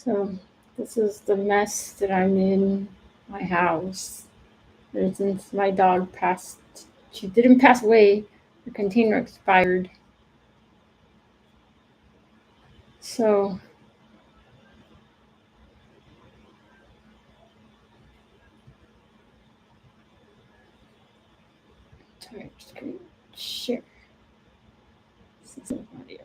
So this is the mess that I'm in my house. And since my dog passed, she didn't pass away. The container expired. So sorry, I'm just gonna share some audio.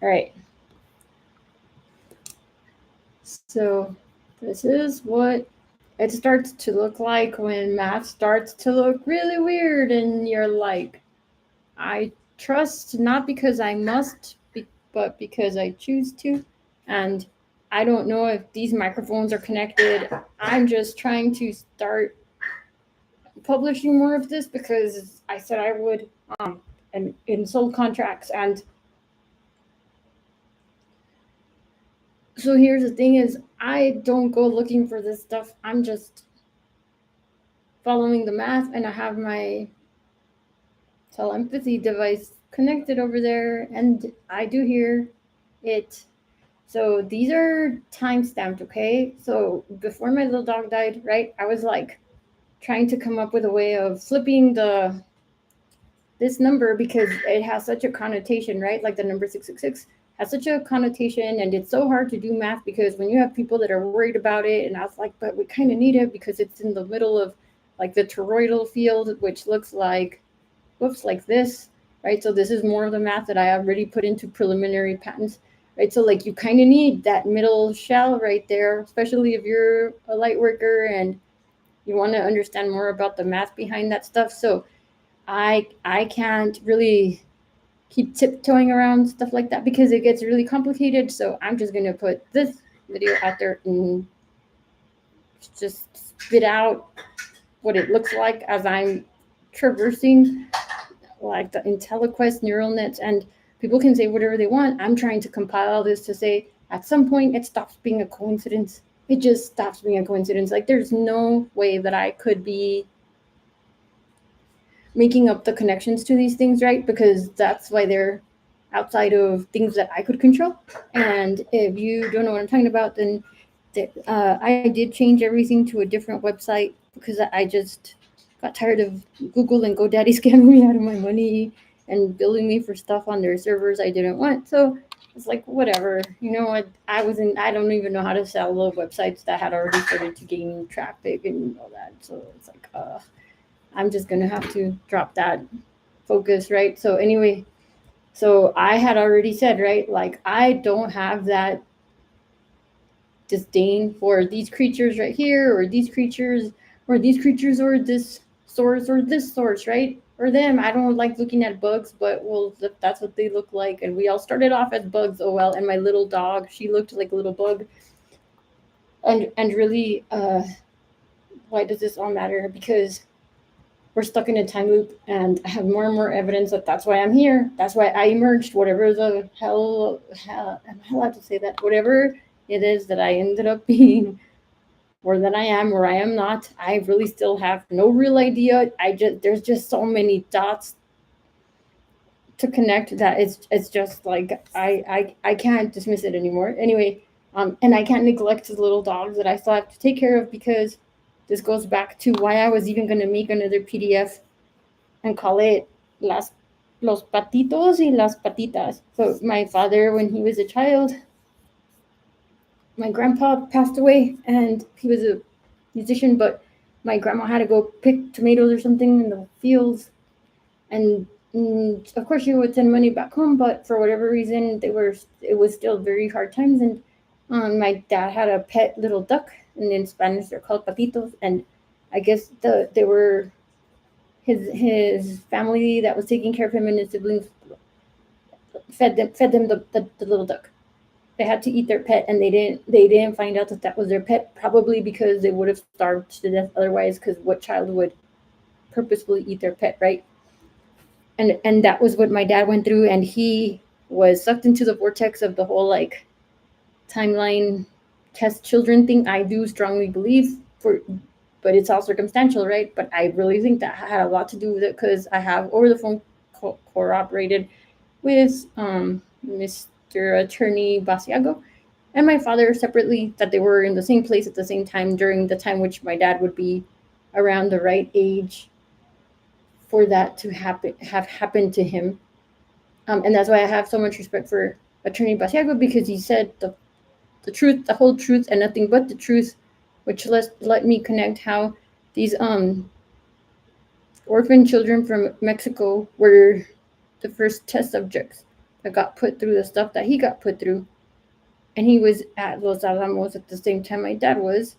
All right. So this is what it starts to look like when math starts to look really weird, and you're like, I trust not because I must, but because I choose to. And I don't know if these microphones are connected. I'm just trying to start publishing more of this because I said I would, and in sold contracts. And so here's the thing: is I don't go looking for this stuff. I'm just following the math, and I have my telepathy device connected over there, and I do hear it. So these are time stamped, okay? So before my little dog died, right, I was like trying to come up with a way of flipping this number because it has such a connotation, right? Like the number 666 has such a connotation, and it's so hard to do math because when you have people that are worried about it, and I was like, but we kind of need it because it's in the middle of like the toroidal field, which looks like, whoops, like this, right? So this is more of the math that I already put into preliminary patents, right? So like you kind of need that middle shell right there, especially if you're a light worker and you want to understand more about the math behind that stuff. So I can't really keep tiptoeing around stuff like that because it gets really complicated. So I'm just gonna put this video out there and just spit out what it looks like as I'm traversing like the IntelliQuest neural nets, and people can say whatever they want. I'm trying to compile this to say at some point it stops being a coincidence. It just stops being a coincidence. Like there's no way that I could be making up the connections to these things, right? Because that's why they're outside of things that I could control. And if you don't know what I'm talking about, then I did change everything to a different website because I just got tired of Google and GoDaddy scamming me out of my money and billing me for stuff on their servers I didn't want. So it's like whatever, you know what? I don't even know how to sell the websites that had already started to gain traffic and all that. So it's like, I'm just gonna have to drop that focus, right? So anyway, so I had already said, right, like I don't have that disdain for these creatures right here, or these creatures, or these creatures, or this source, right? Or them. I don't like looking at bugs, but well, that's what they look like. And we all started off as bugs. Oh well. And my little dog, she looked like a little bug. And really, why does this all matter? Because we're stuck in a time loop, and I have more and more evidence that that's why I'm here. That's why I emerged, whatever the hell am I allowed to say that? Whatever it is that I ended up being, or that I am, or I am not. I really still have no real idea. There's just so many dots to connect that it's just like I can't dismiss it anymore. Anyway, and I can't neglect the little dogs that I still have to take care of because this goes back to why I was even going to make another PDF and call it los patitos y las patitas. So my father, when he was a child, my grandpa passed away, and he was a musician, but my grandma had to go pick tomatoes or something in the fields, and of course she would send money back home, but for whatever reason it was still very hard times. And my dad had a pet little duck, and in Spanish they're called patitos, and I guess they were his family that was taking care of him and his siblings fed them the little duck. They had to eat their pet, and they didn't find out that that was their pet, probably because they would have starved to death otherwise, because what child would purposefully eat their pet, right? And that was what my dad went through, and he was sucked into the vortex of the whole like timeline test children thing. I do strongly believe, but it's all circumstantial, right? But I really think that had a lot to do with it, because I have over the phone cooperated with Mr. Attorney Basiago and my father separately, that they were in the same place at the same time during the time which my dad would be around the right age for that to have happened to him. And that's why I have so much respect for Attorney Basiago, because he said the truth, the whole truth, and nothing but the truth, which let me connect how these orphan children from Mexico were the first test subjects that got put through the stuff that he got put through. And he was at Los Alamos at the same time my dad was,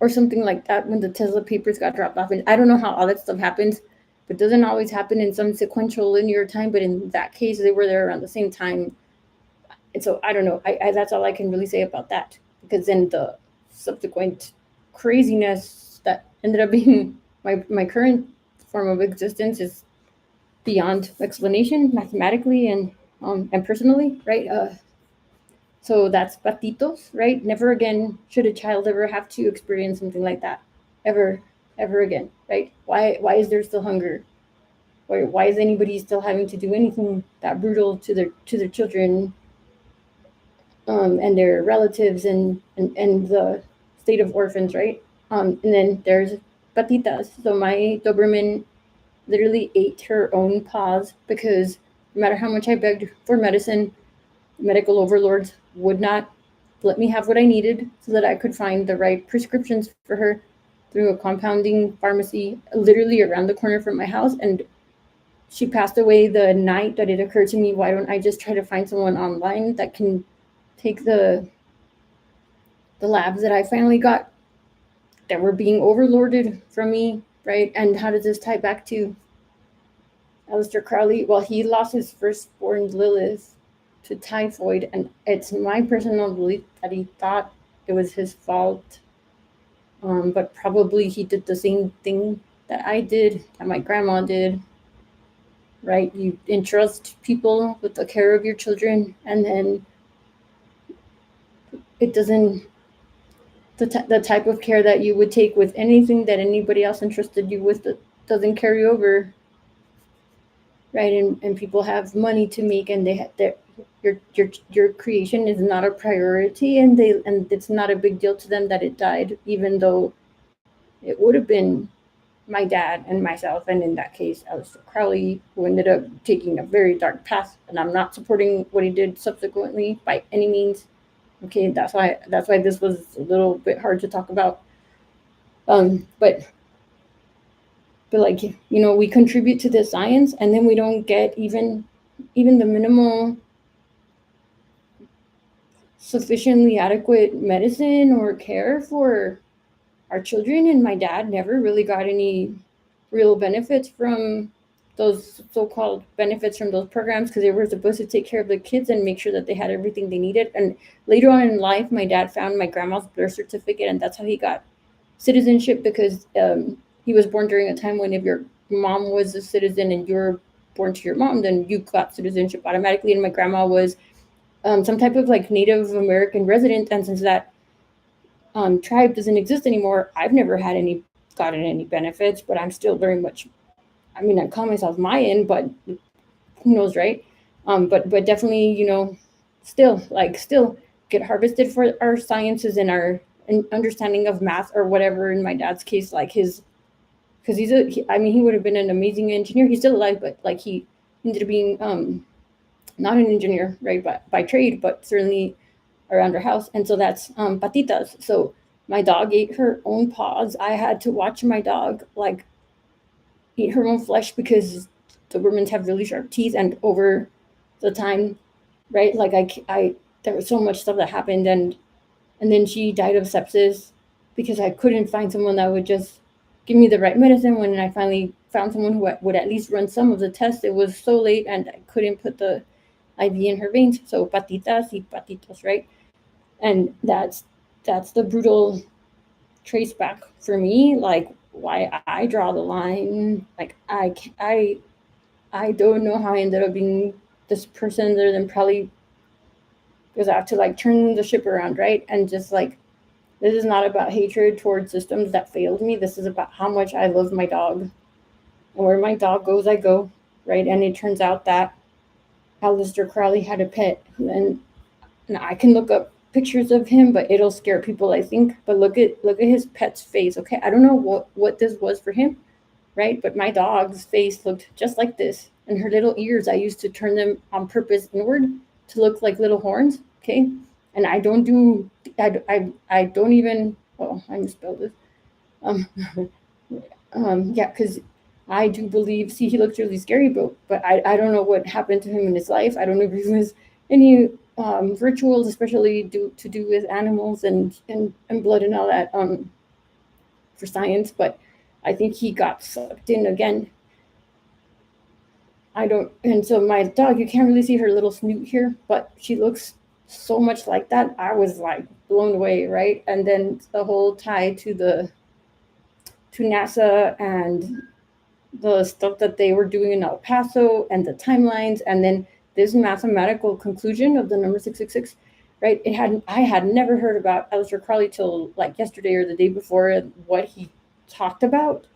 or something like that, when the Tesla papers got dropped off. And I don't know how all that stuff happens, but it doesn't always happen in some sequential linear time. But in that case, they were there around the same time. And so I don't know. I that's all I can really say about that, because then the subsequent craziness that ended up being my current form of existence is beyond explanation mathematically and personally, right? So that's patitos, right? Never again should a child ever have to experience something like that, ever again, right? Why is there still hunger? Why is anybody still having to do anything that brutal to their children, and their relatives, and the state of orphans, right? And then there's patitas. So my Doberman literally ate her own paws, because no matter how much I begged for medicine, medical overlords would not let me have what I needed so that I could find the right prescriptions for her through a compounding pharmacy literally around the corner from my house. And she passed away the night that it occurred to me, why don't I just try to find someone online that can take the labs that I finally got that were being overlorded from me, right? And how does this tie back to Aleister Crowley? Well, he lost his firstborn Lilith to typhoid, and it's my personal belief that he thought it was his fault, but probably he did the same thing that I did, that my grandma did, right? You entrust people with the care of your children, and then it doesn't, the type of care that you would take with anything that anybody else entrusted you with, doesn't carry over, right? And people have money to make, and your creation is not a priority, and it's not a big deal to them that it died, even though it would have been my dad and myself, and in that case Aleister Crowley, who ended up taking a very dark path. And I'm not supporting what he did subsequently by any means. Okay, that's why this was a little bit hard to talk about. But like, we contribute to the science, and then we don't get even the minimal sufficiently adequate medicine or care for our children. And my dad never really got any real benefits from those so-called benefits from those programs, because they were supposed to take care of the kids and make sure that they had everything they needed. And later on in life, my dad found my grandma's birth certificate, and that's how he got citizenship, because he was born during a time when if your mom was a citizen and you were born to your mom, then you got citizenship automatically. And my grandma was some type of like Native American resident, and since that tribe doesn't exist anymore, I've never gotten any benefits, but I'm still very much, I call myself Mayan, but who knows, right? But definitely, still get harvested for our sciences and our understanding of math or whatever. In my dad's case, like because he would have been an amazing engineer. He's still alive, but like he ended up being not an engineer, right, by trade, but certainly around her house. And so that's patitas. So my dog ate her own paws. I had to watch my dog like eat her own flesh, because Dobermans have really sharp teeth, and over the time, right, like I there was so much stuff that happened, and then she died of sepsis because I couldn't find someone that would just give me the right medicine. When I finally found someone who would at least run some of the tests, it was so late and I couldn't put the IV in her veins. So patitas y patitos, right? And that's the brutal trace back for me, like why I draw the line. Like I don't know how I ended up being this person, other than probably because I have to like turn the ship around, right? And just like, this is not about hatred towards systems that failed me. This is about how much I love my dog and where my dog goes, I go, right? And it turns out that Aleister Crowley had a pet, and I can look up pictures of him, but it'll scare people, I think. But look at his pet's face. Okay, I don't know what this was for him, right? But my dog's face looked just like this, and her little ears, I used to turn them on purpose inward to look like little horns. Okay, and I don't do, I don't even. Oh, I misspelled this. Um, yeah, because I do believe. See, he looks really scary, but I don't know what happened to him in his life. I don't know if he was any rituals, especially to do with animals and blood and all that for science. But I think he got sucked in again. I don't, and so my dog, you can't really see her little snoot here, but she looks so much like that. I was like blown away, right? And then the whole tie to NASA and the stuff that they were doing in El Paso and the timelines, and then this mathematical conclusion of the number 666, right? I had never heard about Aleister Crowley till like yesterday or the day before, and what he talked about,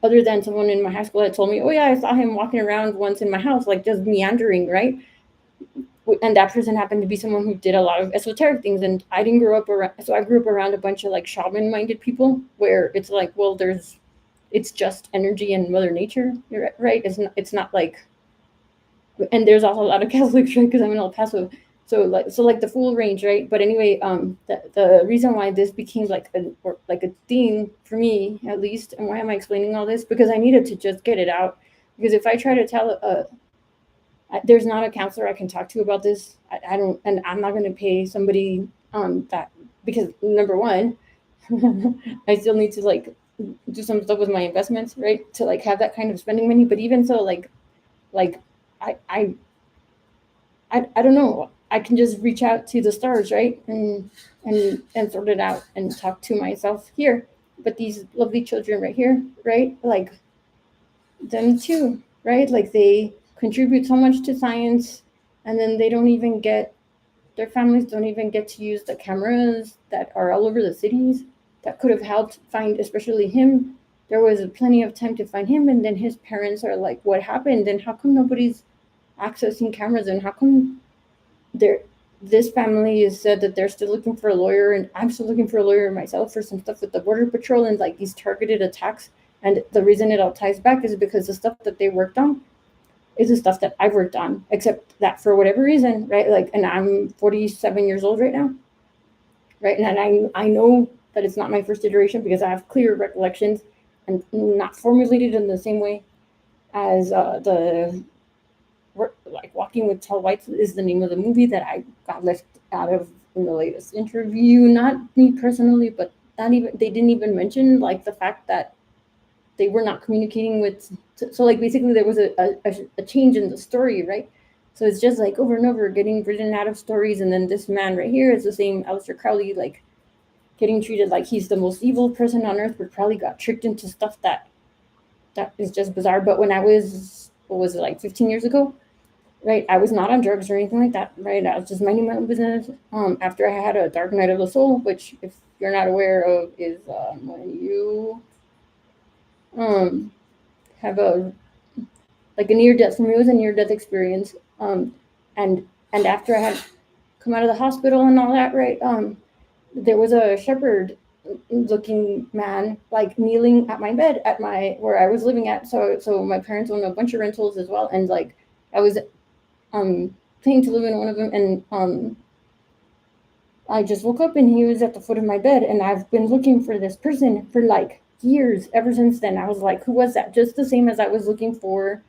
other than someone in my high school had told me, oh yeah, I saw him walking around once in my house, like just meandering, right? And that person happened to be someone who did a lot of esoteric things, and I didn't grow up around, so I grew up around a bunch of like shaman minded people, where it's like, well, it's just energy and mother nature, right? It's not like, and there's also a lot of Catholics, right? Because I'm in El Paso, so like the full range, right? But anyway, the reason why this became like a theme for me, at least, and why am I explaining all this? Because I needed to just get it out. Because if I try to tell there's not a counselor I can talk to about this. I don't, and I'm not going to pay somebody that, because number one, I still need to like do some stuff with my investments, right? To like have that kind of spending money. But even so, like I I I don't know. I can just reach out to the stars, right? And sort it out and talk to myself here. But these lovely children right here, right? Like them too, right? Like they contribute so much to science, and then they don't even get, their families don't even get to use the cameras that are all over the cities that could have helped find, especially him. There was plenty of time to find him, and then his parents are like, what happened? And how come nobody's accessing cameras? And how come they're, this family has said that they're still looking for a lawyer, and I'm still looking for a lawyer myself for some stuff with the border patrol and like these targeted attacks. And the reason it all ties back is because the stuff that they worked on is the stuff that I've worked on, except that for whatever reason, right? Like, and I'm 47 years old right now, right? And I know that it's not my first iteration because I have clear recollections and not formulated in the same way as the, like Walking with Tall Whites is the name of the movie that I got left out of in the latest interview. Not me personally, but not even, they didn't even mention like the fact that they were not communicating with, so like basically there was a change in the story, right? So it's just like over and over getting written out of stories, and then this man right here is the same Aleister Crowley, like getting treated like he's the most evil person on earth, but probably got tricked into stuff that is just bizarre. But when I was, what was it, like 15 years ago, right? I was not on drugs or anything like that, right? I was just minding my own business. After I had a dark night of the soul, which, if you're not aware of, is when you have a, like a near death. For me, it was a near death experience. And after I had come out of the hospital and all that, right? There was a shepherd looking man like kneeling at my bed at my, where I was living at. So my parents owned a bunch of rentals as well, and like I was paying to live in one of them, and I just woke up and he was at the foot of my bed, and I've been looking for this person for like years ever since then. I was like, who was that? Just the same as I was looking for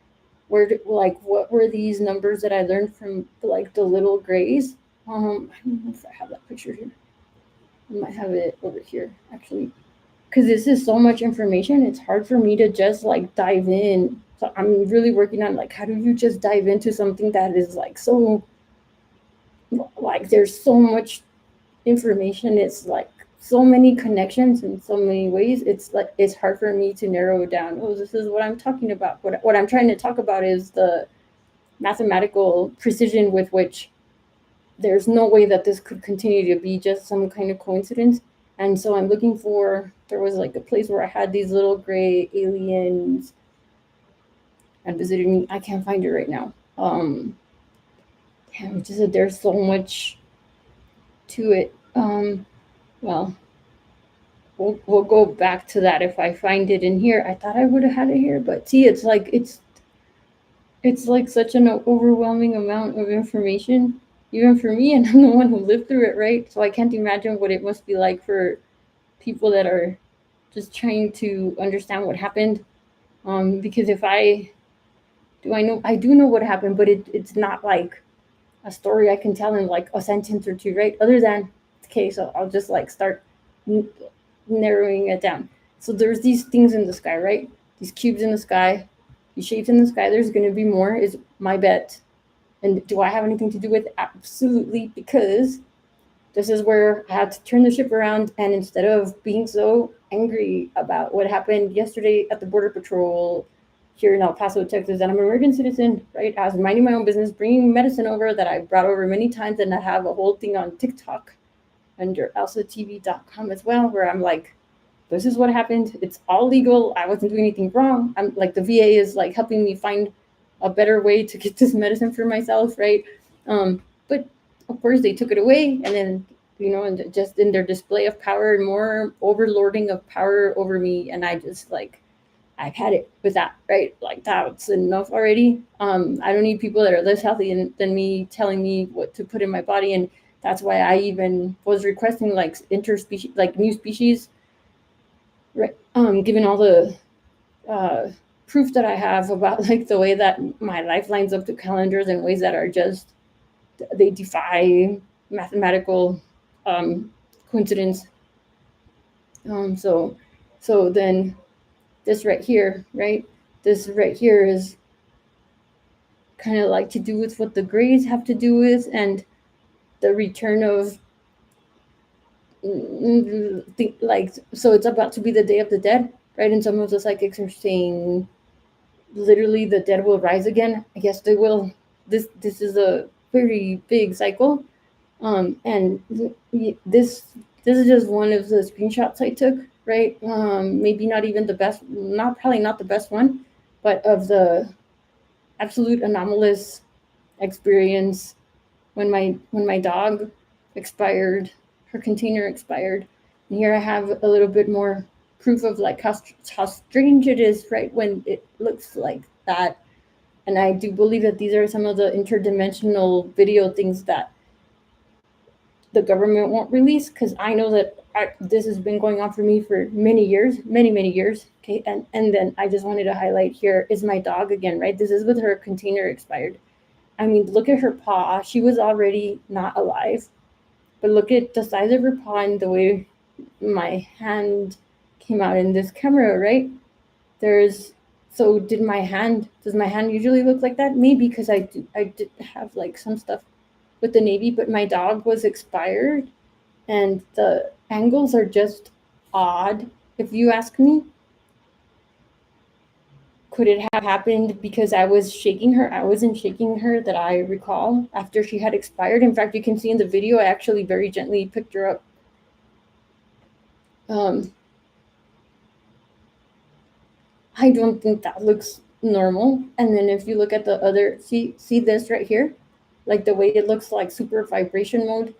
like what were these numbers that I learned from like the little grays. I don't know if I have that picture here. I might have it over here actually, because this is so much information. It's hard for me to just like dive in. So I'm really working on like, how do you just dive into something that is like so, like there's so much information. It's like so many connections in so many ways. It's like, it's hard for me to narrow it down. Oh, this is what I'm talking about. What I'm trying to talk about is the mathematical precision with which there's no way that this could continue to be just some kind of coincidence. And so I'm looking for, there was like a place where I had these little gray aliens had visited me. I can't find it right now. Damn, just there's so much to it. Well, we'll go back to that if I find it in here. I thought I would have had it here, but see, it's like such an overwhelming amount of information, even for me, and I'm the one who lived through it, right? So I can't imagine what it must be like for people that are just trying to understand what happened. Because if I do know what happened, but it's not like a story I can tell in like a sentence or two, right? Other than, okay, so I'll just like start narrowing it down. So there's these things in the sky, right? These cubes in the sky, these shapes in the sky. There's going to be more, is my bet. And do I have anything to do with it? Absolutely, because this is where I had to turn the ship around. And instead of being so angry about what happened yesterday at the Border Patrol here in El Paso, Texas, and I'm an American citizen, right? I was minding my own business, bringing medicine over that I brought over many times, and I have a whole thing on TikTok under elsatv.com as well, where I'm like, this is what happened. It's all legal. I wasn't doing anything wrong. I'm like, the VA is like helping me find a better way to get this medicine for myself, right? But of course they took it away, and then and just in their display of power and more overlording of power over me, and I just like, I've had it with that, right? Like, that's enough already. I don't need people that are less healthy than me telling me what to put in my body, and that's why I even was requesting like interspecies, like new species, right? Given all the proof that I have about like the way that my life lines up to calendars in ways that are just, they defy mathematical coincidence. So then this right here, right? This right here is kind of like to do with what the grades have to do with, and the return of like, so it's about to be the Day of the Dead, right? And some of the psychics are saying literally the dead will rise again. I guess they will. This is a very big cycle. And this is just one of the screenshots I took, right? Maybe not even the best, probably not the best one, but of the absolute anomalous experience when my dog expired, her container expired. And here I have a little bit more proof of like how strange it is, right, when it looks like that. And I do believe that these are some of the interdimensional video things that the government won't release, because I know that this has been going on for me for many years, many years. Okay, and then I just wanted to highlight here is my dog again, right? This is with her container expired. I mean, look at her paw. She was already not alive, but look at the size of her paw and the way my hand came out in this camera, right? So does my hand usually look like that? Maybe because I did have like some stuff with the Navy, but my dog was expired and the angles are just odd, if you ask me. Could it have happened because I was shaking her? I wasn't shaking her that I recall after she had expired. In fact, you can see in the video, I actually very gently picked her up. I don't think that looks normal. And then if you look at the other, see this right here? Like the way it looks like super vibration mode.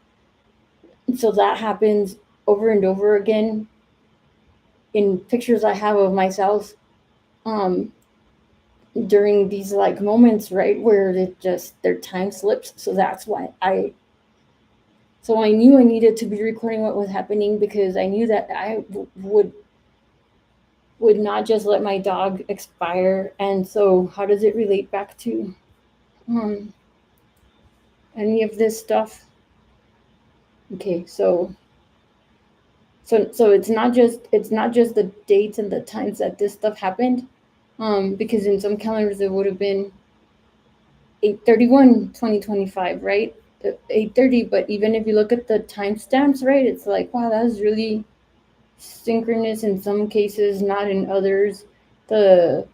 So that happens over and over again in pictures I have of myself during these like moments, right, where it just, their time slips. So that's why I knew I needed to be recording what was happening, because I knew that I would not just let my dog expire. And so how does it relate back to any of this stuff? Okay, so it's not just the dates and the times that this stuff happened, because in some calendars it would have been 8/31/2025, right? 8:30. But even if you look at the timestamps, right, it's like, wow, that was really synchronous in some cases, not in others. The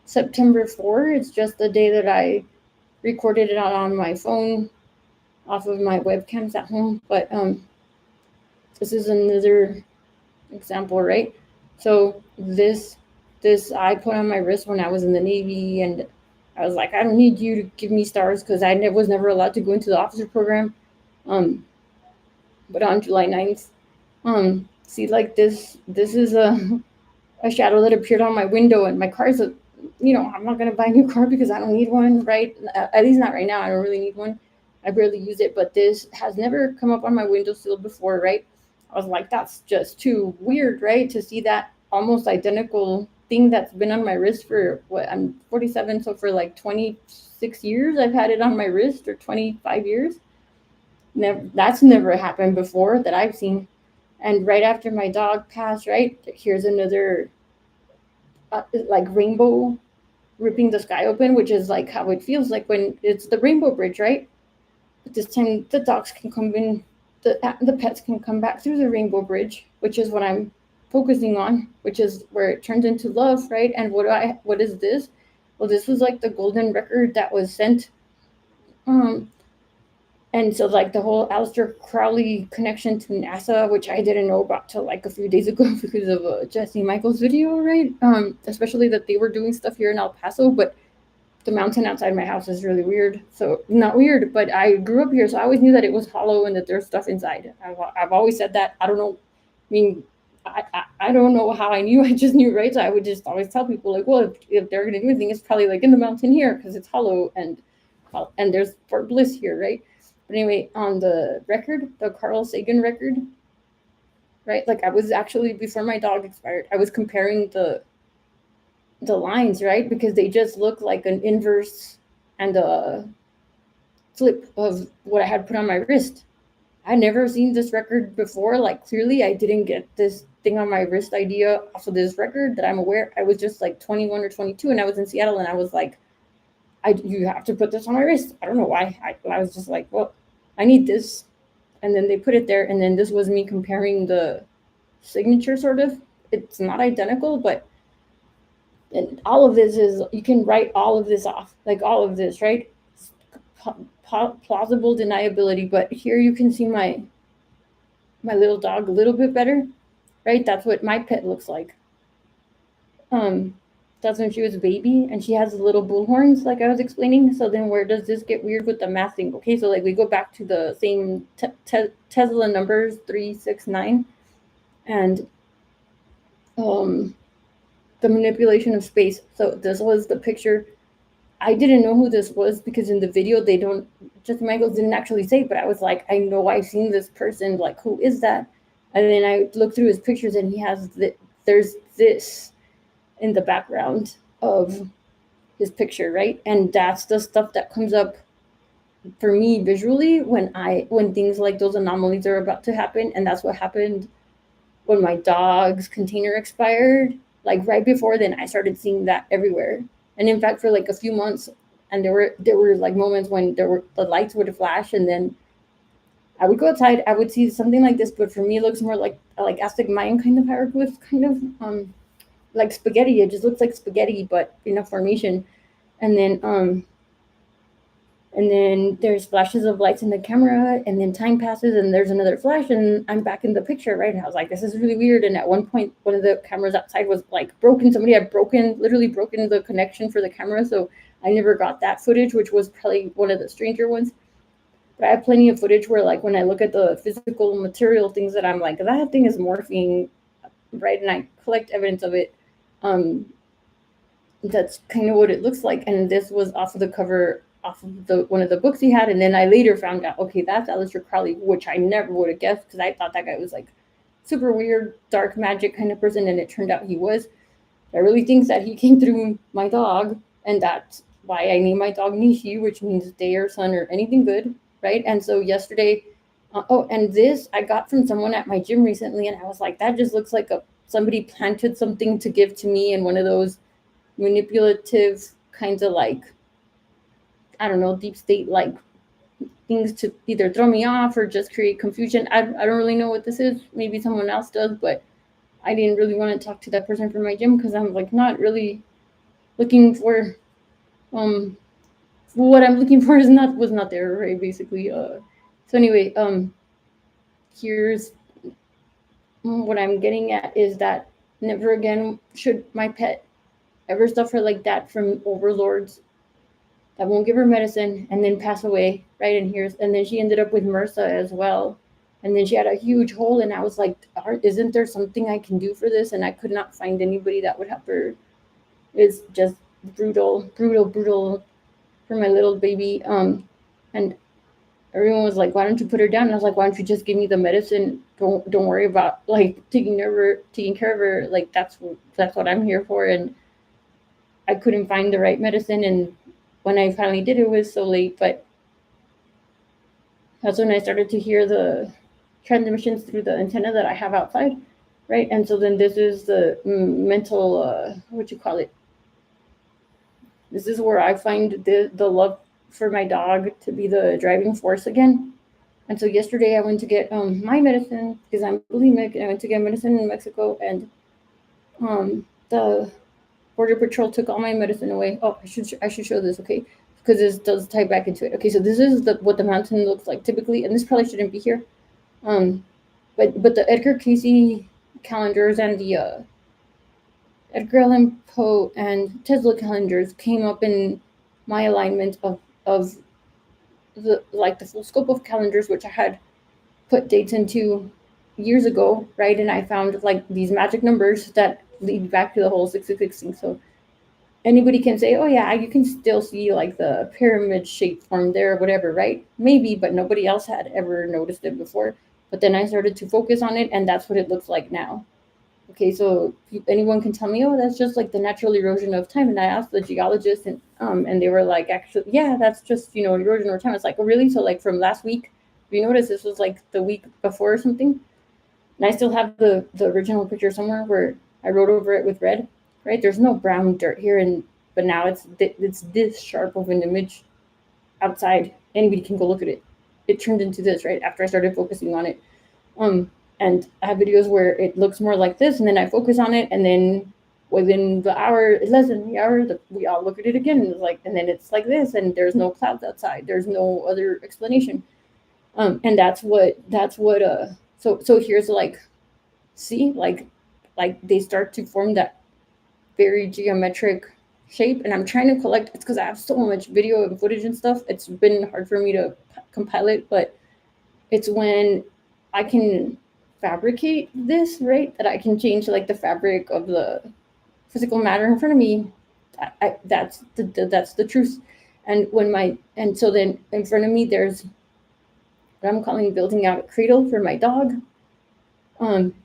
September 4, it's just the day that I recorded it on my phone off of my webcams at home. But this is another example, right? So this this I put on my wrist when I was in the Navy, and I was like, I don't need you to give me stars because was never allowed to go into the officer program. Um, but on July 9th, see, like this is a shadow that appeared on my window, and my car's a, I'm not gonna buy a new car because I don't need one, right? At least not right now. I don't really need one. I barely use it, but this has never come up on my windowsill before, right? I was like, that's just too weird, right? To see that almost identical thing that's been on my wrist for what, I'm 47, so for like 26 years I've had it on my wrist, or 25 years. That's never happened before that I've seen. And right after my dog passed, right, here's another like rainbow ripping the sky open, which is like how it feels like when it's the rainbow bridge, right? But this time the dogs can come in, the pets can come back through the rainbow bridge, which is what I'm focusing on, which is where it turns into love, right? And what is this? Well, this was like the golden record that was sent. And so, like, the whole Aleister Crowley connection to NASA, which I didn't know about till like a few days ago because of Jesse Michaels' video, right? Especially that they were doing stuff here in El Paso, but the mountain outside my house is really weird. So, not weird, but I grew up here, so I always knew that it was hollow and that there's stuff inside. I've always said that. I don't know. I mean, I don't know how I knew. I just knew, right? So I would just always tell people, like, well, if they're going to do anything, it's probably like in the mountain here because it's hollow, and there's Fort Bliss here, right? But anyway, on the record, the Carl Sagan record, right? Like, I was actually, before my dog expired, I was comparing the lines, right? Because they just look like an inverse and a flip of what I had put on my wrist. I'd never seen this record before. Like, clearly I didn't get this thing on my wrist idea off of this record that I'm aware. I was just like 21 or 22, and I was in Seattle, and I was like, you have to put this on my wrist. I don't know why. I was just like, well, I need this. And then they put it there, and then this was me comparing the signature, sort of. It's not identical, but all of this is, you can write all of this off, like all of this, right? Plausible deniability. But here you can see my little dog a little bit better, right? That's what my pet looks like. That's when she was a baby, and she has the little bull horns, like I was explaining. So then where does this get weird with the math thing? Okay, so like we go back to the same Tesla numbers, 369, and the manipulation of space. So this was the picture. I didn't know who this was because in the video they don't, just Michaels didn't actually say, but I was like, I know I've seen this person, like, who is that? And then I looked through his pictures, and he has there's this in the background of his picture, right? And that's the stuff that comes up for me visually when things like those anomalies are about to happen. And that's what happened when my dog's container expired. Like, right before then, I started seeing that everywhere. And in fact, for like a few months, and there were like moments when the lights would flash, and then I would go outside, I would see something like this, but for me it looks more like Aztec Mayan kind of hieroglyphs, kind of like spaghetti. It just looks like spaghetti, but in a formation. And then there's flashes of lights in the camera, and then time passes, and there's another flash, and I'm back in the picture, right? And I was like, this is really weird. And at one point, one of the cameras outside was like broken. Somebody had literally broken the connection for the camera, so I never got that footage, which was probably one of the stranger ones. But I have plenty of footage where, like, when I look at the physical material things, that I'm like, that thing is morphing, right? And I collect evidence of it. That's kind of what it looks like. And this was off of the cover, off of one of the books he had. And then I later found out, okay, that's Aleister Crowley, which I never would have guessed, because I thought that guy was like super weird, dark magic kind of person, and it turned out he was. I really think that he came through my dog, and that's why I named my dog Nishi, which means day or sun or anything good, right? And so yesterday, and this I got from someone at my gym recently, and I was like, that just looks like somebody planted something to give to me in one of those manipulative kinds of, like, I don't know, deep state like things to either throw me off or just create confusion. I don't really know what this is. Maybe someone else does, but I didn't really want to talk to that person from my gym because I'm like not really looking for what I'm looking for was not there, right? Basically. So anyway, here's what I'm getting at is that never again should my pet ever suffer like that from overlords that won't give her medicine and then pass away, right? And then she ended up with MRSA as well. And then she had a huge hole, and I was like, isn't there something I can do for this? And I could not find anybody that would help her. It's just brutal, brutal, brutal for my little baby. And everyone was like, why don't you put her down? And I was like, why don't you just give me the medicine? Don't worry about like taking care of her. Like that's what I'm here for. And I couldn't find the right medicine, and when I finally did, it was so late. But that's when I started to hear the transmissions through the antenna that I have outside, right? And so then this is the mental, what you call it? This is where I find the love for my dog to be the driving force again. And so yesterday I went to get my medicine because I'm bulimic, and I went to get medicine in Mexico, and the Border Patrol took all my medicine away. Oh, I should show this, okay? Because this does tie back into it. Okay, so this is what the mountain looks like typically, and this probably shouldn't be here. But the Edgar Casey calendars and the Edgar Allan Poe and Tesla calendars came up in my alignment of the full scope of calendars, which I had put dates into years ago, right? And I found like these magic numbers that lead back to the whole 666 thing. So anybody can say, oh yeah, you can still see like the pyramid shape form there, whatever, right? Maybe, but nobody else had ever noticed it before. But then I started to focus on it, and that's what it looks like now. Okay, so anyone can tell me, oh, that's just like the natural erosion of time. And I asked the geologists, and they were like, actually, yeah, that's just erosion over time. It's like, oh, really? So like from last week, you notice this was like the week before or something. And I still have the original picture somewhere where I wrote over it with red. Right? There's no brown dirt here, but now it's this sharp of an image outside. Anybody can go look at it. It turned into this right after I started focusing on it. And I have videos where it looks more like this, and then I focus on it, and then within the hour, less than the hour, we all look at it again, and it's like, and then it's like this, and there's no clouds outside. There's no other explanation. And that's what. So here's like, see, like they start to form that very geometric shape, and I'm trying to collect. It's because I have so much video and footage and stuff. It's been hard for me to compile it, but it's when I can fabricate this, right, that I can change like the fabric of the physical matter in front of me. That's the truth. And so then in front of me there's what I'm calling building out a cradle for my dog.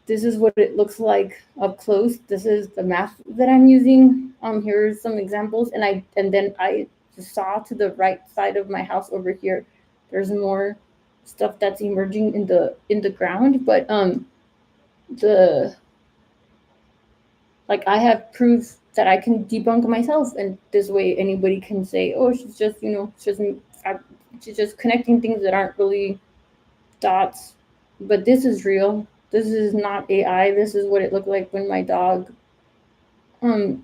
This is what it looks like up close. This is the math that I'm using. Here's some examples, and then I saw to the right side of my house over here. There's more stuff that's emerging in the ground, but the like I have proof that I can debunk myself, and this way anybody can say, oh, she's just connecting things that aren't really dots, but this is real. This is not AI. This is what it looked like when my dog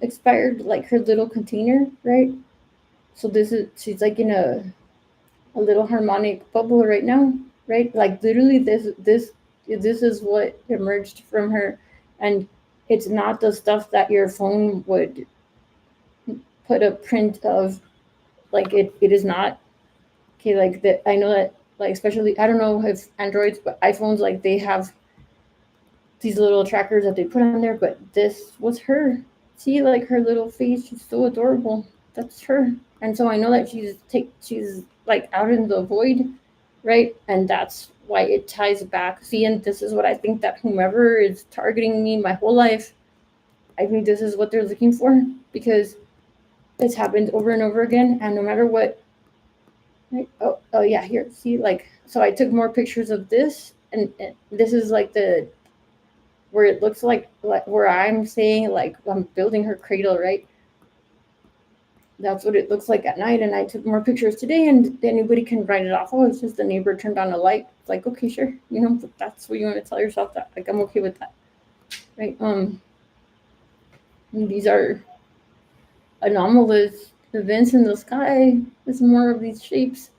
expired, like her little container, right? So she's like in a little harmonic bubble right now, right? Like literally this is what emerged from her. And it's not the stuff that your phone would put a print of. Like it is not. Okay, like that. I know that, like, especially, I don't know if Androids, but iPhones, like they have these little trackers that they put on there, but this was her. See, like her little face, she's so adorable. That's her. And so I know that she's like out in the void, right? And that's why it ties back. See, and this is what I think that whomever is targeting me my whole life, I think this is what they're looking for, because it's happened over and over again, and no matter what. Right? Oh yeah, here, see, like, so I took more pictures of this, and this is like where it looks like where I'm saying like I'm building her cradle, right? That's what it looks like at night, and I took more pictures today, and anybody can write it off. Oh, it's just the neighbor turned on a light. It's like, okay, sure, that's what you want to tell yourself, that like I'm okay with that, right? These are anomalous events in the sky. There's more of these shapes.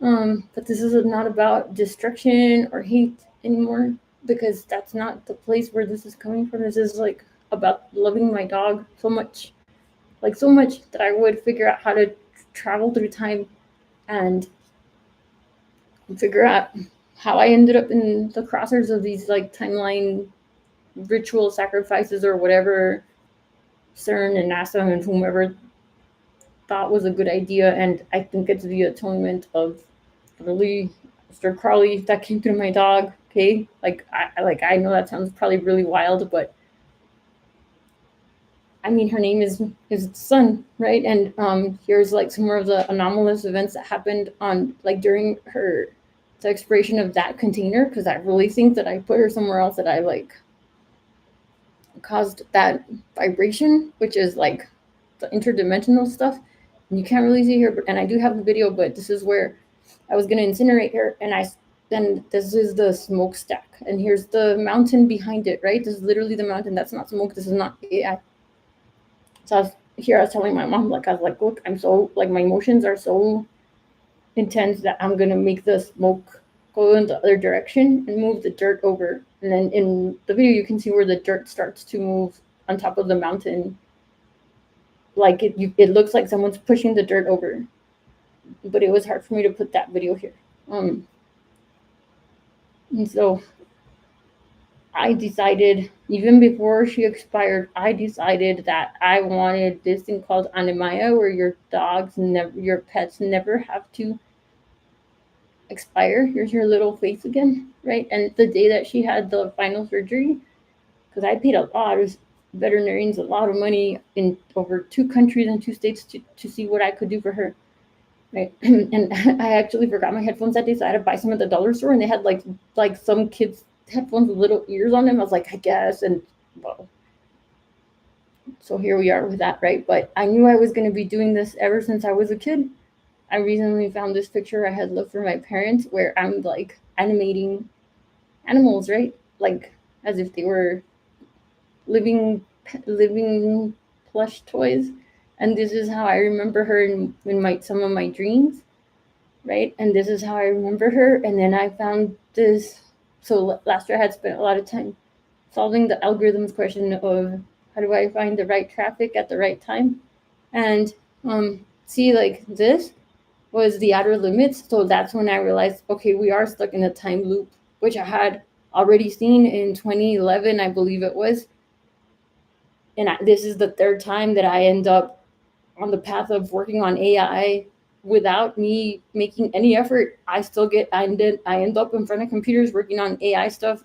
But this is not about destruction or hate anymore, because that's not the place where this is coming from. This is like about loving my dog so much, like so much, that I would figure out how to travel through time and figure out how I ended up in the crosshairs of these like timeline ritual sacrifices or whatever CERN and NASA and whomever thought was a good idea. And I think it's the atonement of really Mr. Crowley that came through my dog. Okay, I know that sounds probably really wild, but I mean, her name is his son, right? And here's like some more of the anomalous events that happened on like during the expiration of that container, because I really think that I put her somewhere else, that I like caused that vibration, which is like the interdimensional stuff. And you can't really see here, and I do have the video, but this is where I was gonna incinerate her, and then this is the smokestack, and here's the mountain behind it, right? This is literally the mountain. That's not smoke. This is not AI. So I was telling my mom, like, I was like, look, I'm so, like, my emotions are so intense that I'm going to make the smoke go in the other direction and move the dirt over. And then in the video, you can see where the dirt starts to move on top of the mountain. Like, it looks like someone's pushing the dirt over. But it was hard for me to put that video here. And so I decided, even before she expired, I decided that I wanted this thing called anemia, where your pets never have to expire. Here's your little face again, right? And the day that she had the final surgery, because I paid a lot of veterinarians a lot of money in over 2 countries and 2 states to see what I could do for her, right? And I actually forgot my headphones that day, so I had to buy some at the dollar store, and they had like some kids' headphones with little ears on them. I was like, I guess, and well, so here we are with that, right? But I knew I was going to be doing this ever since I was a kid. I recently found this picture I had left for my parents where I'm like animating animals, right? Like as if they were living plush toys. And this is how I remember her in some of my dreams, right? And this is how I remember her. And then I found this. So last year I had spent a lot of time solving the algorithms question of how do I find the right traffic at the right time. And see, like this was the outer limits. So that's when I realized, okay, we are stuck in a time loop, which I had already seen in 2011, I believe it was. And this is the 3rd time that I end up on the path of working on AI without me making any effort. I end up in front of computers working on AI stuff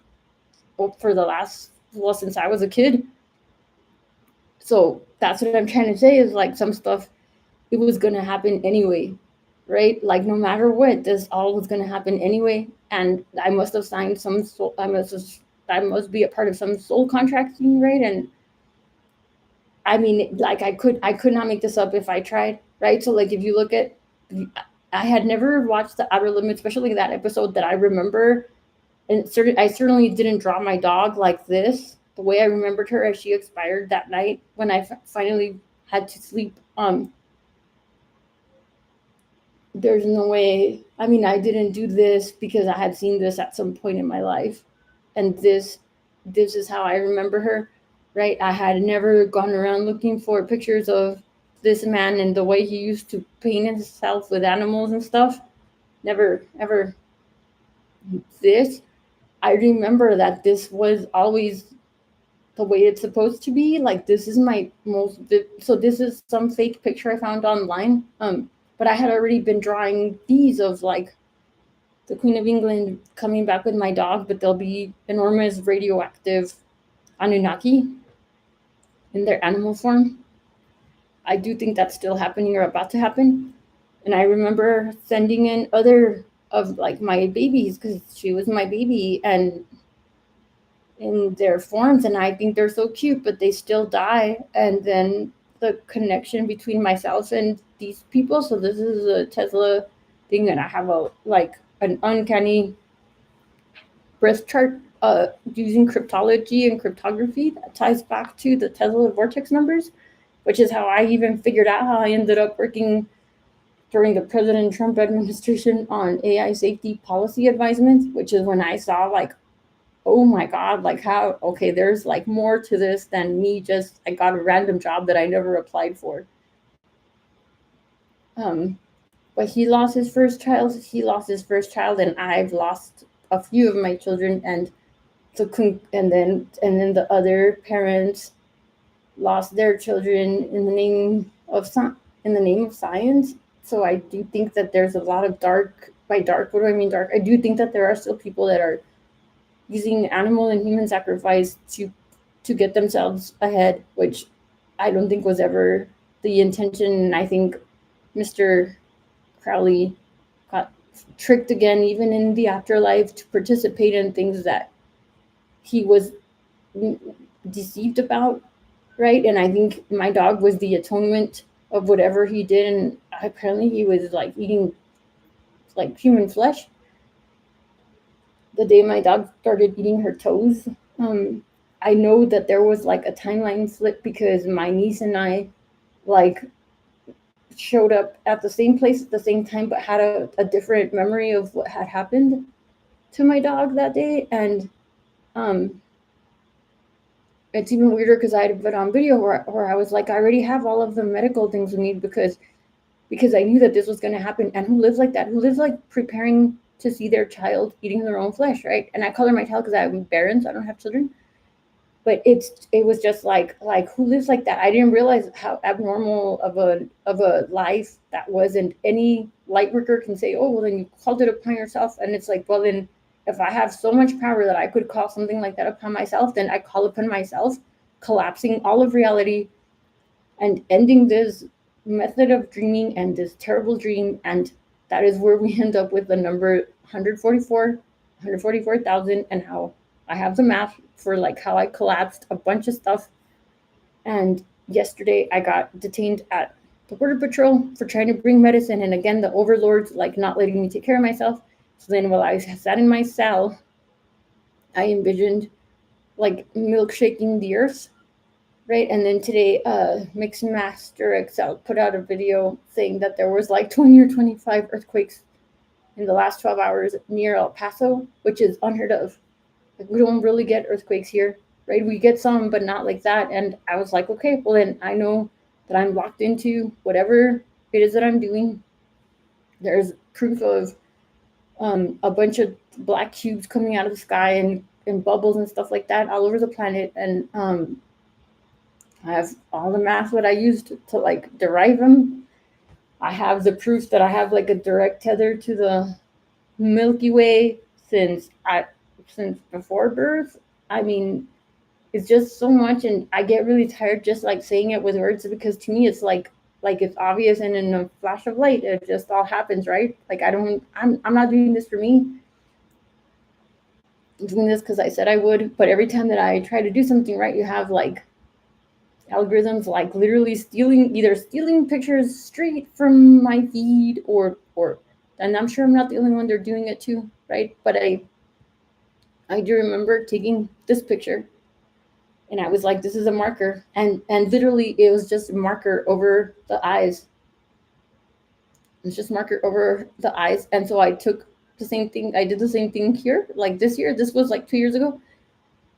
for the last, well, since I was a kid. So that's what I'm trying to say, is like some stuff, it was going to happen anyway, right? Like no matter what, this all was going to happen anyway. And I must have signed some soul, I must be a part of some soul contracting, right? And I mean, like I could not make this up if I tried, right? So like if you look at, I had never watched the Outer Limits, especially that episode that I remember, and I certainly didn't draw my dog like this, the way I remembered her as she expired that night when I finally had to sleep. There's no way. I mean, I didn't do this because I had seen this at some point in my life, and this is how I remember her, right? I had never gone around looking for pictures of this man and the way he used to paint himself with animals and stuff. Never, ever. This, I remember that this was always the way it's supposed to be. Like this is my most, so this is some fake picture I found online. But I had already been drawing these of like the Queen of England coming back with my dog, but they'll be enormous radioactive Anunnaki in their animal form. I do think that's still happening or about to happen. And I remember sending in other of like my babies, because she was my baby, and in their forms, and I think they're so cute, but they still die. And then the connection between myself and these people. So this is a Tesla thing, and I have an uncanny breath chart using cryptology and cryptography that ties back to the Tesla vortex numbers, which is how I even figured out how I ended up working during the President Trump administration on AI safety policy advisements, which is when I saw like oh my God, like how, okay, there's like more to this than me just, I got a random job that I never applied for. But he lost his first child, and I've lost a few of my children, and and then the other parents lost their children in the name of science. So I do think that there's a lot of dark. By dark, what do I mean dark? I do think that there are still people that are using animal and human sacrifice to get themselves ahead, which I don't think was ever the intention. And I think Mr. Crowley got tricked again, even in the afterlife, to participate in things that he was deceived about, right? And I think my dog was the atonement of whatever he did, and apparently he was like eating like human flesh. The day my dog started eating her toes, I know that there was like a timeline flip because my niece and I like showed up at the same place at the same time, but had a different memory of what had happened to my dog that day. And it's even weirder because I had it on video where I was like, I already have all of the medical things we need because I knew that this was going to happen. And who lives like that? Who lives like preparing to see their child eating their own flesh, right? And I call her my child because I'm barren, so I don't have children. But it was just like who lives like that? I didn't realize how abnormal of a life that was. And any light worker can say, oh, well, then you called it upon yourself. And it's like, well, then if I have so much power that I could call something like that upon myself, then I call upon myself, collapsing all of reality and ending this method of dreaming and this terrible dream. And that is where we end up with the number 144,000, and how I have the math for like how I collapsed a bunch of stuff. And yesterday I got detained at the Border Patrol for trying to bring medicine. And again, the overlords like not letting me take care of myself. So then while I sat in my cell, I envisioned like milkshaking the earth, right? And then today, Mixmaster Excel put out a video saying that there was like 20 or 25 earthquakes in the last 12 hours near El Paso, which is unheard of. Like, we don't really get earthquakes here, right? We get some, but not like that. And I was like, okay, well then I know that I'm locked into whatever it is that I'm doing. There's proof of a bunch of black cubes coming out of the sky and bubbles and stuff like that all over the planet. And I have all the math that I used to like derive them. I have the proof that I have like a direct tether to the Milky Way since before birth. I mean, it's just so much, and I get really tired just like saying it with words, because to me it's like it's obvious, and in a flash of light it just all happens, right? Like I'm not doing this for me. I'm doing this because I said I would, but every time that I try to do something right, you have like algorithms like literally stealing pictures straight from my feed, or and I'm sure I'm not the only one they're doing it to, right? But I do remember taking this picture, and I was like, this is a marker, and literally it was just a marker over the eyes. It's just marker over the eyes. And so I took the same thing. I did the same thing here, like this year. This was like 2 years ago.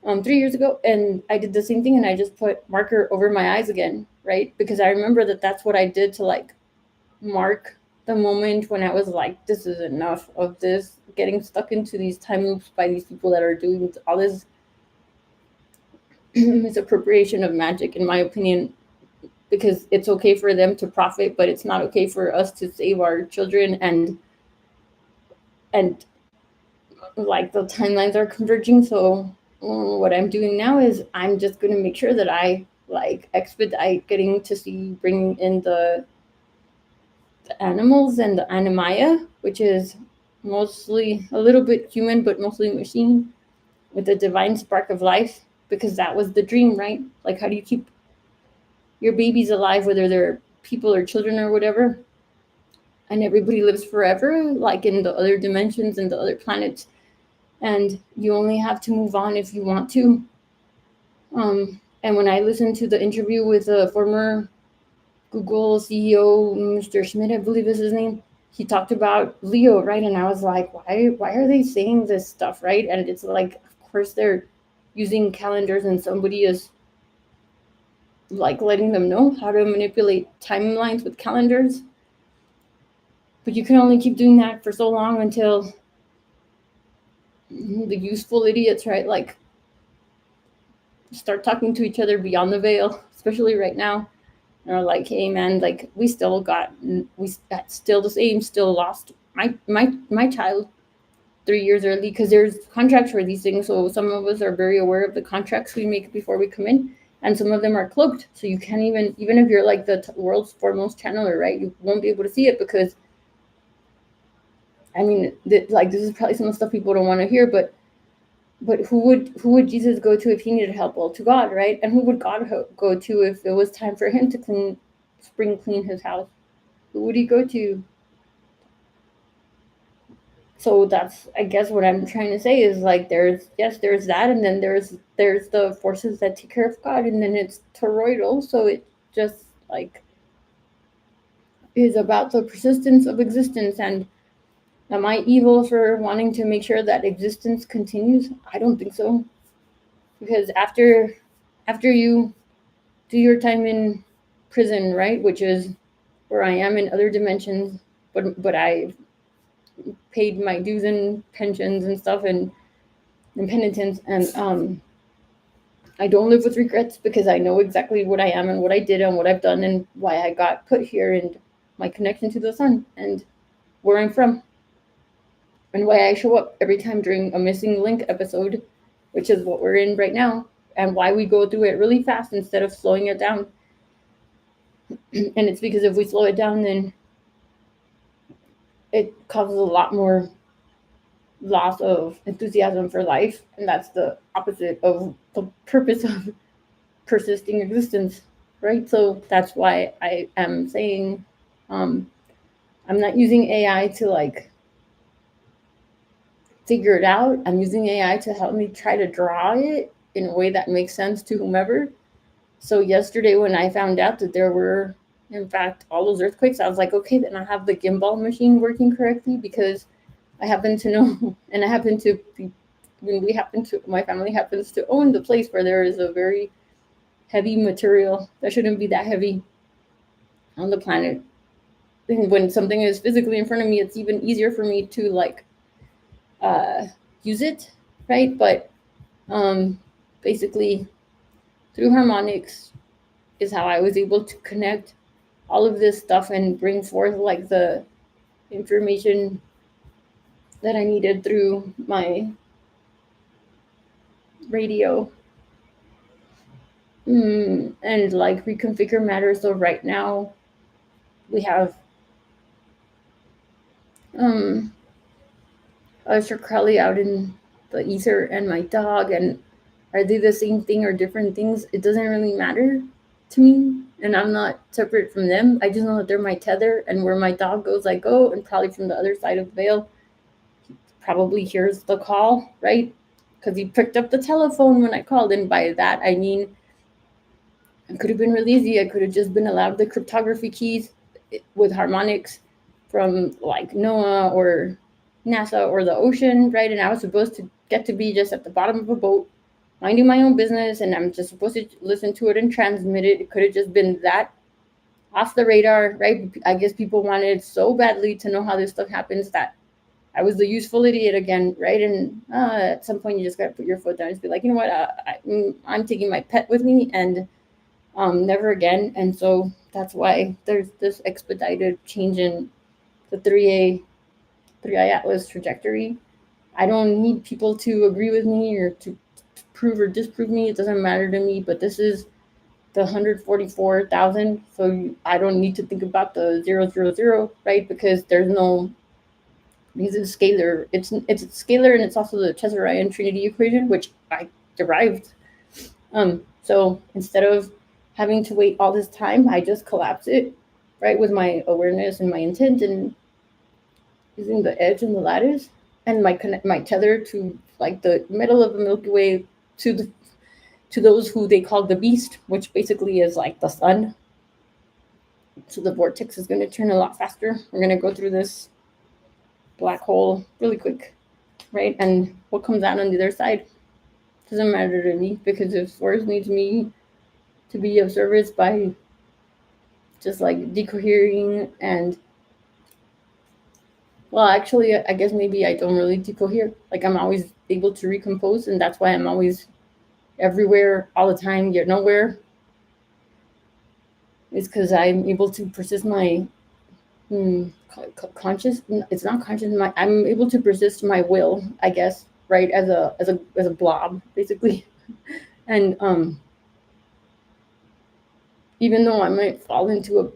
3 years ago, and I did the same thing, and I just put marker over my eyes again, right? Because I remember that that's what I did to like mark the moment when I was like, this is enough of this, getting stuck into these time loops by these people that are doing all this misappropriation of magic, in my opinion, because it's okay for them to profit, but it's not okay for us to save our children. And like the timelines are converging. So what I'm doing now is I'm just going to make sure that I like expedite getting to see bringing in the animals and the animaya, which is mostly a little bit human but mostly machine, with the divine spark of life, because that was the dream, right? Like, how do you keep your babies alive, whether they're people or children or whatever, and everybody lives forever, like in the other dimensions and the other planets, and you only have to move on if you want to. And when I listened to the interview with the former Google CEO, Mr. Schmidt, I believe is his name, he talked about Leo, right? And I was like, why are they saying this stuff, right? And it's like, of course they're using calendars and somebody is like letting them know how to manipulate timelines with calendars. But you can only keep doing that for so long until the useful idiots, right, like start talking to each other beyond the veil, especially right now. And are like, hey man, like we still still the same, still lost my child 3 years early, because there's contracts for these things. So some of us are very aware of the contracts we make before we come in, and some of them are cloaked. So you can't even if you're like the world's foremost channeler, right, you won't be able to see it because, I mean, like this is probably some of the stuff people don't want to hear, but who would Jesus go to if he needed help? Well, to God, right? And who would God go to if it was time for him to spring clean his house? Who would he go to? So that's, I guess, what I'm trying to say is like there's that, and then there's the forces that take care of God, and then it's toroidal. So it just like is about the persistence of existence. And am I evil for wanting to make sure that existence continues? I don't think so, because after you do your time in prison, right, which is where I am in other dimensions, but I paid my dues and pensions and stuff and penitence, and I don't live with regrets because I know exactly what I am and what I did and what I've done and why I got put here, and my connection to the sun and where I'm from, and why I show up every time during a missing link episode, which is what we're in right now, and why we go through it really fast instead of slowing it down. And it's because if we slow it down, then it causes a lot more loss of enthusiasm for life, and that's the opposite of the purpose of persisting existence, right? So that's why I am saying I'm not using AI to like figure it out. I'm using AI to help me try to draw it in a way that makes sense to whomever. So yesterday when I found out that there were, in fact, all those earthquakes, I was like, okay, then I have the gimbal machine working correctly, because I happen to know, and I happen to be, my family happens to own the place where there is a very heavy material that shouldn't be that heavy on the planet. And when something is physically in front of me, it's even easier for me to like use it, right? But basically, through harmonics is how I was able to connect all of this stuff and bring forth like the information that I needed through my radio, and like reconfigure matter. So right now we have Usher Crowley out in the ether and my dog, and are they the same thing or different things? It doesn't really matter to me, and I'm not separate from them. I just know that they're my tether, and where my dog goes, I go, and probably from the other side of the veil, he probably hears the call, right? Because he picked up the telephone when I called, and by that I mean it could have been really easy. I could have just been allowed the cryptography keys with harmonics from like NOAA or NASA or the ocean, right? And I was supposed to get to be just at the bottom of a boat, minding my own business, and I'm just supposed to listen to it and transmit it. It could have just been that off the radar, right? I guess people wanted so badly to know how this stuff happens that I was the useful idiot again, right? And at some point, you just got to put your foot down and just be like, you know what? I'm taking my pet with me, and never again. And so that's why there's this expedited change in the 3A Atlas trajectory. I don't need people to agree with me or to prove or disprove me. It doesn't matter to me. But this is the 144,000. So I don't need to think about the 000, right? Because there's no, because it's scalar. It's scalar, and it's also the Tesseract Trinity equation, which I derived. So instead of having to wait all this time, I just collapse it, right, with my awareness and my intent, and using the edge and the lattice and my tether to like the middle of the Milky Way, to those who they call the beast, which basically is like the sun. So the vortex is going to turn a lot faster. We're going to go through this black hole really quick, right? And what comes out on the other side? Doesn't matter to me, because if Source needs me to be of service by just like decohering and, well, actually, I guess maybe I don't really decohere. Like, I'm always able to recompose, and that's why I'm always everywhere all the time, yet nowhere. It's because I'm able to persist my conscious. It's not conscious. I'm able to persist my will, I guess, right? As a blob, basically. And even though I might fall into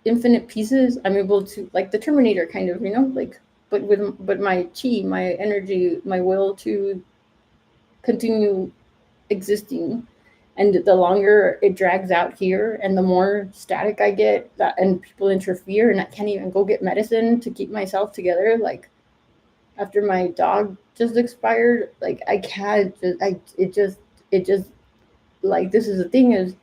infinite pieces, I'm able to, like the Terminator, kind of, like, but my chi, my energy, my will to continue existing. And the longer it drags out here, and the more static I get, and people interfere, and I can't even go get medicine to keep myself together. Like, after my dog just expired, like, I can't just, it just, like, this is the thing, is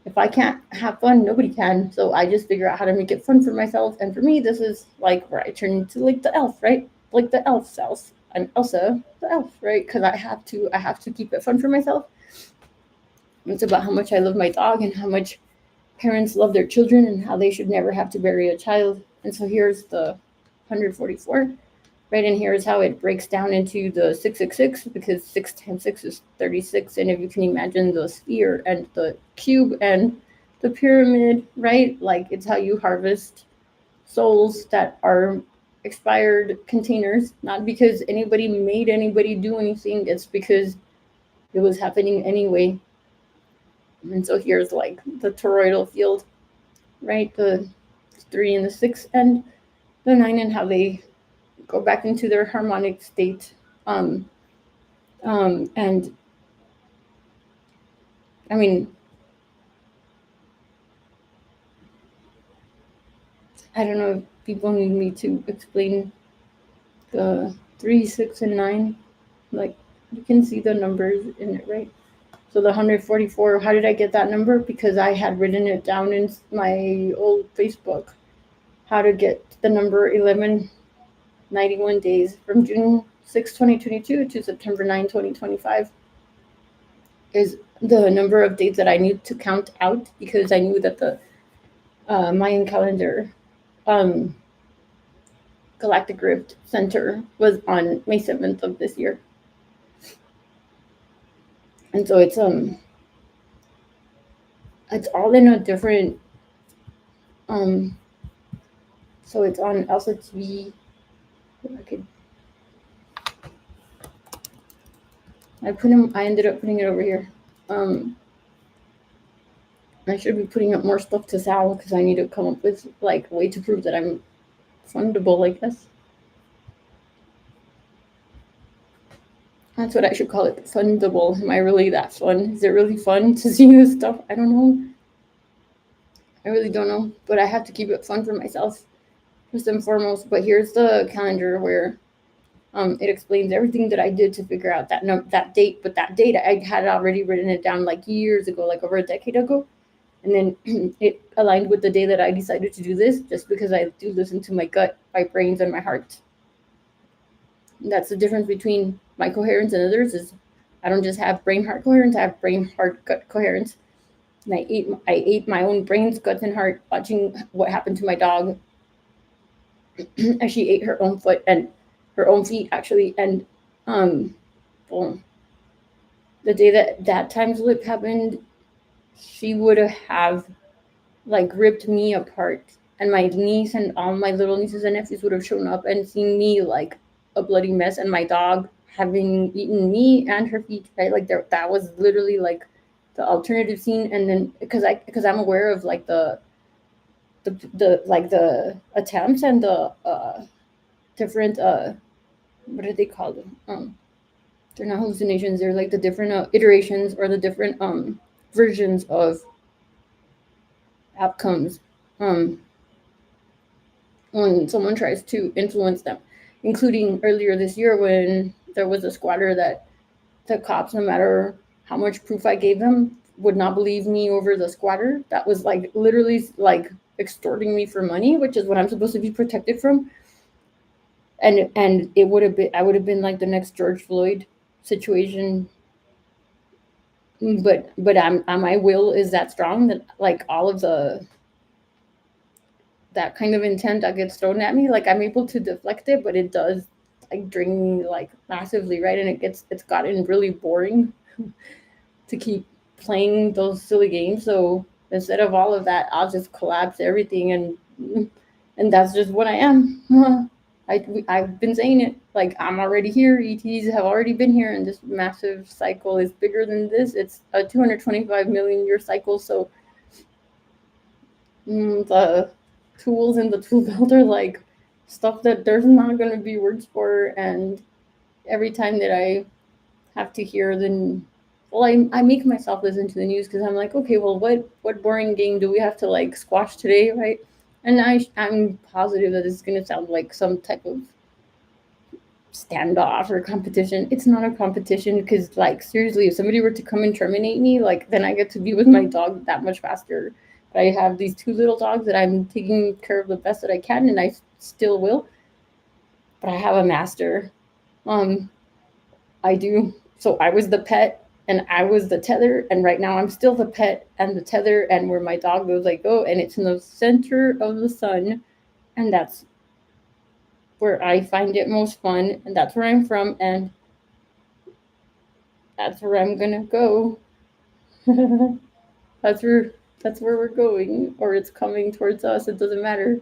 if I can't have fun, nobody can. So I just figure out how to make it fun for myself. And for me, this is like where I turn into like the elf, right? Like the elf self. I'm Elsa, the elf, right? Because I have to keep it fun for myself. It's about how much I love my dog, and how much parents love their children, and how they should never have to bury a child. And so here's the 144, right? And here's how it breaks down into the 666, because 6 times 6 is 36. And if you can imagine the sphere and the cube and the pyramid, right? Like, it's how you harvest souls that are expired containers, not because anybody made anybody do anything, it's because it was happening anyway. And so here's like the toroidal field, right? The 3 and the 6 and the 9, and how they go back into their harmonic state. And I mean, I don't know if people need me to explain the 3, 6, and 9. Like, you can see the numbers in it, right? So the 144, how did I get that number? Because I had written it down in my old Facebook. How to get the number 1191 days from June 6, 2022 to September 9, 2025 is the number of days that I need to count out, because I knew that the Mayan calendar Galactic Rift Center was on May 7th of this year. And so it's all in a different so it's on Elsa TV. I ended up putting it over here. I should be putting up more stuff to sell, because I need to come up with like a way to prove that I'm fundable, I guess. That's what I should call it, fundable. Am I really that fun? Is it really fun to see this stuff? I don't know. I really don't know, but I have to keep it fun for myself, first and foremost. But here's the calendar where it explains everything that I did to figure out that date. But that date, I had already written it down like years ago, like over a decade ago. And then it aligned with the day that I decided to do this, just because I do listen to my gut, my brains, and my heart. And that's the difference between my coherence and others, is I don't just have brain heart coherence, I have brain heart gut coherence. And I ate my own brains, guts, and heart watching what happened to my dog as she ate her own foot, and her own feet, actually. And well, the day that time slip happened, she would have like ripped me apart, and my niece and all my little nieces and nephews would have shown up and seen me like a bloody mess, and my dog having eaten me and her feet, right? Like, that was literally like the alternative scene. And then because I'm aware of like the like the attempts and the different what are they called? They're not hallucinations, they're like the different iterations, or the different versions of outcomes when someone tries to influence them, including earlier this year when there was a squatter that the cops, no matter how much proof I gave them, would not believe me over the squatter that was like literally like extorting me for money, which is what I'm supposed to be protected from. And it would have been, I would have been like the next George Floyd situation, but my will is that strong that like all of the that kind of intent that gets thrown at me, like I'm able to deflect it, but it does like drain me like massively, right? And it's gotten really boring to keep playing those silly games. So instead of all of that, I'll just collapse everything, and that's just what I am. I've been saying it, like I'm already here. ETs have already been here, and this massive cycle is bigger than this. It's a 225 million year cycle. So the tools in the tool belt are like stuff that there's not going to be words for, and every time that I have to hear the well, I make myself listen to the news because I'm like, okay, well, what boring game do we have to like squash today, right? And I'm positive that this is gonna sound like some type of standoff or competition. It's not a competition because, like, seriously, if somebody were to come and terminate me, like, then I get to be with my dog that much faster. But I have these two little dogs that I'm taking care of the best that I can, and I still will. But I have a master. Um, I do. So I was the pet and I was the tether, and right now I'm still the pet and the tether, and where my dog goes, I go, and it's in the center of the sun, and that's where I find it most fun, and that's where I'm from, and that's where I'm gonna go. that's where that's where we're going, or it's coming towards us. It doesn't matter.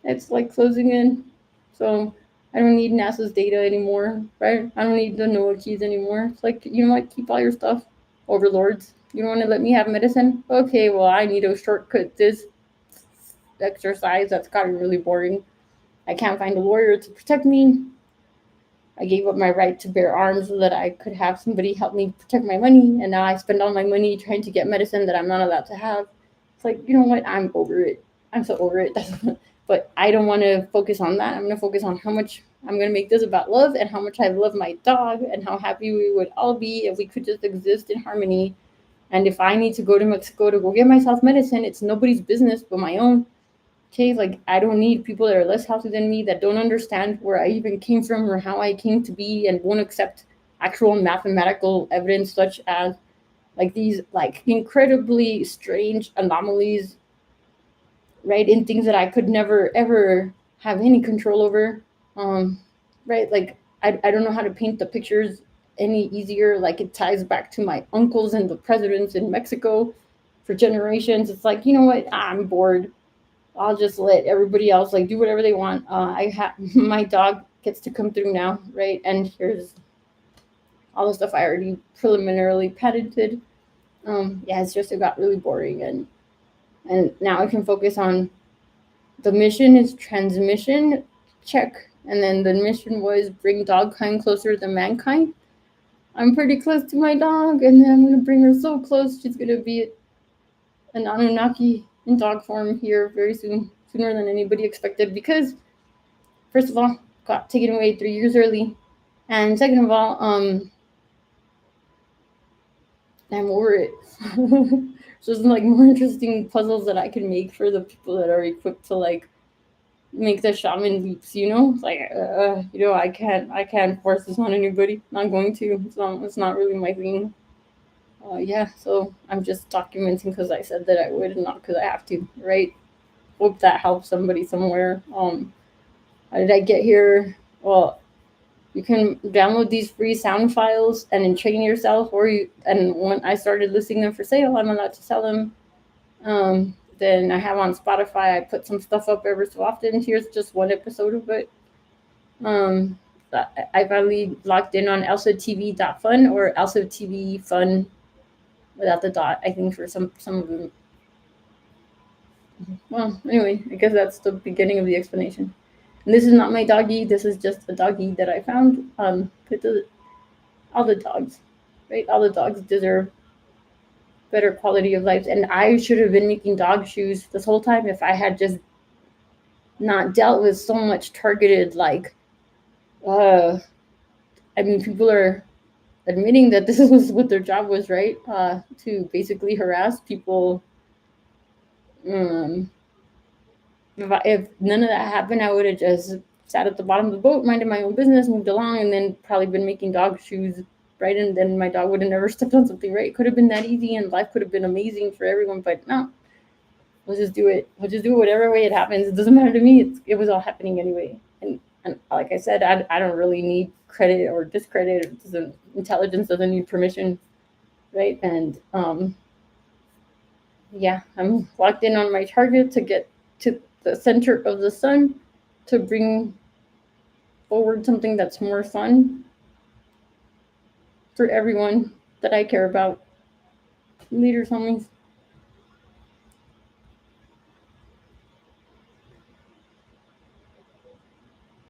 It's like closing in. So I don't need NASA's data anymore, right? I don't need the NOAA keys anymore. It's like, you know what? Keep all your stuff, overlords. You don't want to let me have medicine? Okay, well, I need to shortcut this exercise that's gotten really boring. I can't find a lawyer to protect me. I gave up my right to bear arms so that I could have somebody help me protect my money, and now I spend all my money trying to get medicine that I'm not allowed to have. It's like, you know what? I'm over it. I'm so over it. But I don't want to focus on that. I'm going to focus on how much I'm going to make this about love and how much I love my dog and how happy we would all be if we could just exist in harmony. And if I need to go to Mexico to go get myself medicine, it's nobody's business but my own. Okay, like I don't need people that are less healthy than me, that don't understand where I even came from or how I came to be, and won't accept actual mathematical evidence such as like these like incredibly strange anomalies, right, in things that I could never ever have any control over. Um, right, like I don't know how to paint the pictures any easier. Like it ties back to my uncles and the presidents in Mexico for generations. It's like, you know what, I'm bored. I'll just let everybody else like do whatever they want. I have my dog gets to come through now, right? And here's all the stuff I already preliminarily patented. Yeah, it's just it got really boring, and now I can focus on the mission is transmission, check, and then the mission was bring dog kind closer to mankind. I'm pretty close to my dog, and then I'm gonna bring her so close she's gonna be an Anunnaki in dog form here very soon, sooner than anybody expected, because first of all, got taken away 3 years early, and second of all, I'm over it. So there's like more interesting puzzles that I can make for the people that are equipped to like make the shaman leaps. You know, like I can't force this on anybody. Not going to. It's not really my thing. Yeah, so I'm just documenting because I said that I would, and not because I have to. Right? Hope that helps somebody somewhere. How did I get here? Well, you can download these free sound files and then train yourself. And when I started listing them for sale, I'm allowed to sell them. Then I have on Spotify. I put some stuff up every so often. Here's just one episode of it. I finally logged in on elsatv.fun or elsatv.fun without the dot. I think for some of them. Well, anyway, I guess that's the beginning of the explanation. And this is not my doggy. This is just a doggy that I found. All the dogs, right? All the dogs deserve better quality of life. And I should have been making dog shoes this whole time if I had just not dealt with so much targeted, like, I mean, people are admitting that this was what their job was, right? To basically harass people. Um, if none of that happened, I would have just sat at the bottom of the boat, minded my own business, moved along, and then probably been making dog shoes right? And then my dog would have never stepped on something, right? It could have been that easy and life could have been amazing for everyone, but no, we'll just do it. We'll just do it whatever way it happens. It doesn't matter to me. It was all happening anyway. And like I said, I don't really need credit or discredit. Intelligence doesn't need permission, right? And yeah, I'm locked in on my target to get to the center of the sun to bring forward something that's more fun for everyone that I care about. Leaders, homies.